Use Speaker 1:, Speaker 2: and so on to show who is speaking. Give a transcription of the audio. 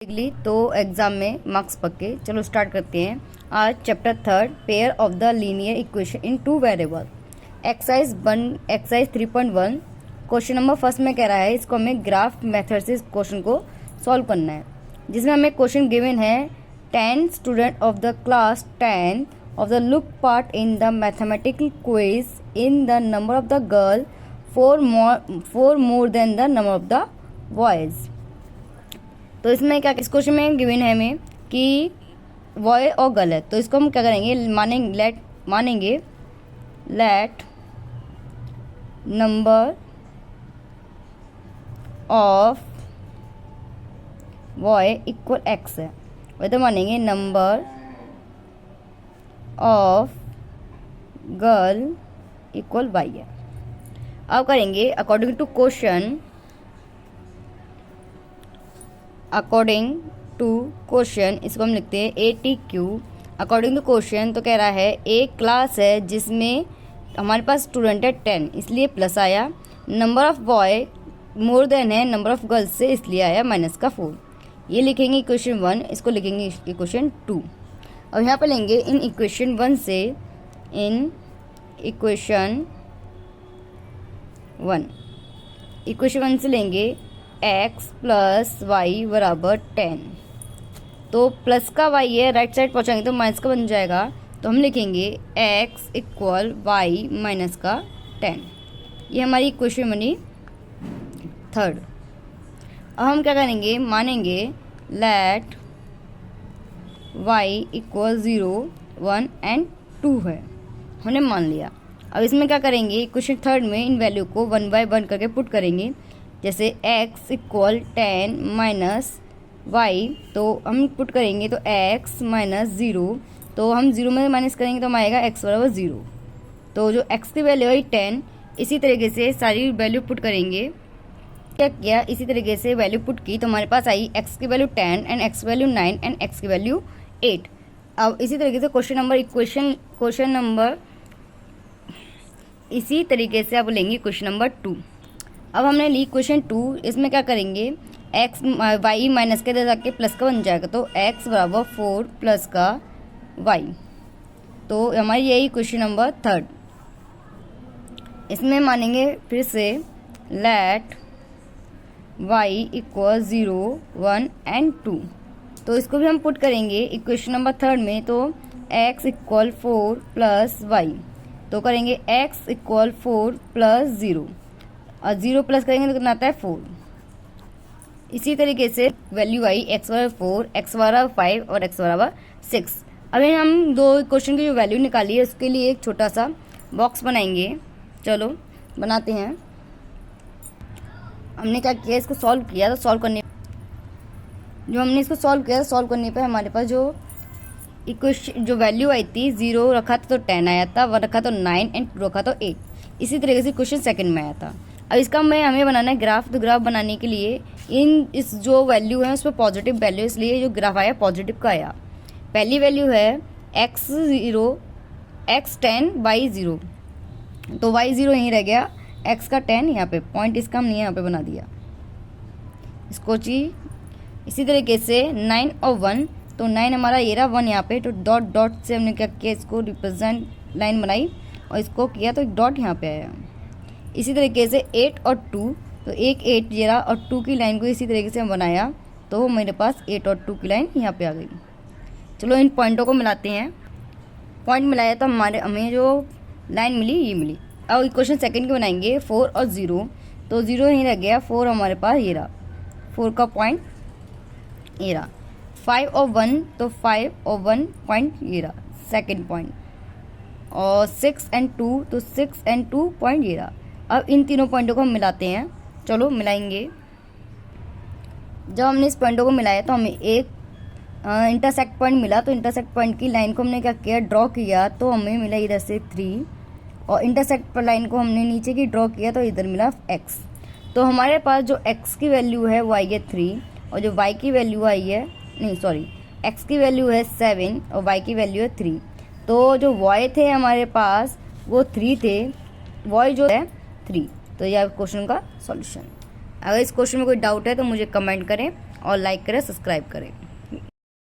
Speaker 1: ली तो एग्जाम में मार्क्स पक्के। चलो स्टार्ट करते हैं। आज chapter 3 pair of the linear equation in two variable exercise 3.1 question number first में कह रहा है इसको हमें ग्राफ मेथड से क्वेश्चन को सॉल्व करना है, जिसमें हमें क्वेश्चन गिवन है 10 student of the class 10 of the look part in the mathematical quiz in the number of the girl four more than the number of the boys. तो इसमें क्या, इस क्वेश्चन में गिवन है हमें कि बॉय और गर्ल है, तो इसको हम क्या करेंगे, मानेंगे let number of boy equal X है, वही तो मानेंगे number of girl equal Y है। अब करेंगे अकॉर्डिंग टू क्वेश्चन, इसको हम लिखते हैं ATQ अकॉर्डिंग टू क्वेश्चन। तो कह रहा है एक क्लास है जिसमें हमारे पास स्टूडेंट है 10, इसलिए प्लस आया। Number of boy more than है नंबर ऑफ गर्ल्स से, इसलिए आया -4। ये लिखेंगे इक्वेशन 1, इसको लिखेंगे इक्वेशन 2। और यहाँ पे लेंगे इन इक्वेशन 1 से, इन इक्वेशन 1 से लेंगे x प्लस वाई बराबर 10। तो प्लस का y है, राइट साइड पहुँचाएंगे तो माइनस का बन जाएगा, तो हम लिखेंगे x इक्वल वाई माइनस का 10। ये हमारी इक्वेशन बनी 3rd। अब हम क्या करेंगे, मानेंगे लेट y इक्वल 0, 1 एंड 2 है, हमने मान लिया। अब इसमें क्या करेंगे, इक्वेशन 3rd में इन वैल्यू को 1 बाय 1 करके पुट करेंगे। जैसे x इक्वल 10 माइनस वाई, तो हम पुट करेंगे तो x माइनस 0, तो हम 0 में माइनस करेंगे तो हम आएगा x बराबर 0। तो जो x की वैल्यू है 10, इसी तरीके से सारी वैल्यू पुट करेंगे। क्या किया, इसी तरीके से वैल्यू पुट की तो हमारे पास आई x की वैल्यू 10 एंड x की वैल्यू 9 एंड x की वैल्यू 8। अब इसी तरीके से क्वेश्चन नंबर इसी तरीके से अब लेंगे क्वेश्चन नंबर 2। अब हमने ली क्वेश्चन 2, इसमें क्या करेंगे, x वाई माइनस के जाके प्लस का बन जाएगा, तो x बराबर 4 प्लस का y। तो हमारी यही क्वेश्चन नंबर 3rd। इसमें मानेंगे फिर से लेट y इक्वल 0, 1 एंड 2। तो इसको भी हम पुट करेंगे इक्वेशन नंबर 3rd में, तो x इक्वल 4 प्लस वाई, तो करेंगे x इक्वल 4 प्लस 0, और 0 प्लस करेंगे तो कितना आता है 4। इसी तरीके से वैल्यू आई x बराबर 4, x बराबर 5 और x बराबर 6। अभी हम दो क्वेश्चन की जो वैल्यू निकाली है उसके लिए एक छोटा सा बॉक्स बनाएंगे। चलो बनाते हैं। हमने क्या किया, इसको सॉल्व किया, तो सॉल्व करने पे हमारे पास जो इक्वेशन जो वैल्यू आई थी, 0 रखा था तो 10 आया था, 1 रखा तो 9 एंड 2 रखा तो 8। इसी तरीके से क्वेश्चन 2nd में आया था। अब इसका हमें बनाना है ग्राफ। तो ग्राफ बनाने के लिए इस जो वैल्यू है उस पर पॉजिटिव वैल्यू, इसलिए जो ग्राफ आया पॉजिटिव का आया। पहली वैल्यू है x10 y0, तो y0 यहीं रह गया, x का 10 यहाँ पे, पॉइंट इसका हमने यहाँ पे बना दिया इसको जी। इसी तरीके से 9 और 1, तो 9 हमारा ये रहा, 1 यहाँ पे, तो डॉट डॉट से हमने क्या किया, इसको रिप्रेजेंट लाइन बनाई और इसको किया तो एक डॉट यहाँ पे आया। इसी तरीके से 8 और 2, तो एक 8 ये रहा और 2 की लाइन को इसी तरीके से हम बनाया, तो मेरे पास 8 और 2 की लाइन यहाँ पे आ गई। चलो इन पॉइंटों को मिलाते हैं। पॉइंट मिलाया तो हमें जो लाइन मिली ये मिली। अब इक्वेशन 2nd की बनाएंगे 4 और 0, तो 0 यहीं रह गया, 4 हमारे पास ये रहा, 4 का पॉइंट ये रहा। 5 और 1, तो 5 और 1 पॉइंट ये रहा, 2nd पॉइंट। और 6 एंड 2, तो 6 एंड 2 पॉइंट ये रहा। अब इन तीनों पॉइंटों को हम मिलाते हैं। चलो मिलाएंगे। जब हमने इस पॉइंटों को मिलाया तो हमें एक इंटरसेक्ट पॉइंट मिला, तो इंटरसेक्ट पॉइंट की लाइन को हमने क्या किया, ड्रॉ किया, तो हमें मिला इधर से 3, और इंटरसेक्ट पर लाइन को हमने नीचे की ड्रॉ किया तो इधर मिला x। तो हमारे पास जो x की वैल्यू है वो आई है 3, और जो y की वैल्यू आई है, नहीं सॉरी, x की वैल्यू है 7 और y की वैल्यू है 3। तो जो y थे हमारे पास वो 3 थे, y जो है 3। तो यह क्वेश्चन का सॉल्यूशन। अगर इस क्वेश्चन में कोई डाउट है तो मुझे कमेंट करें। और लाइक करें, सब्सक्राइब करें।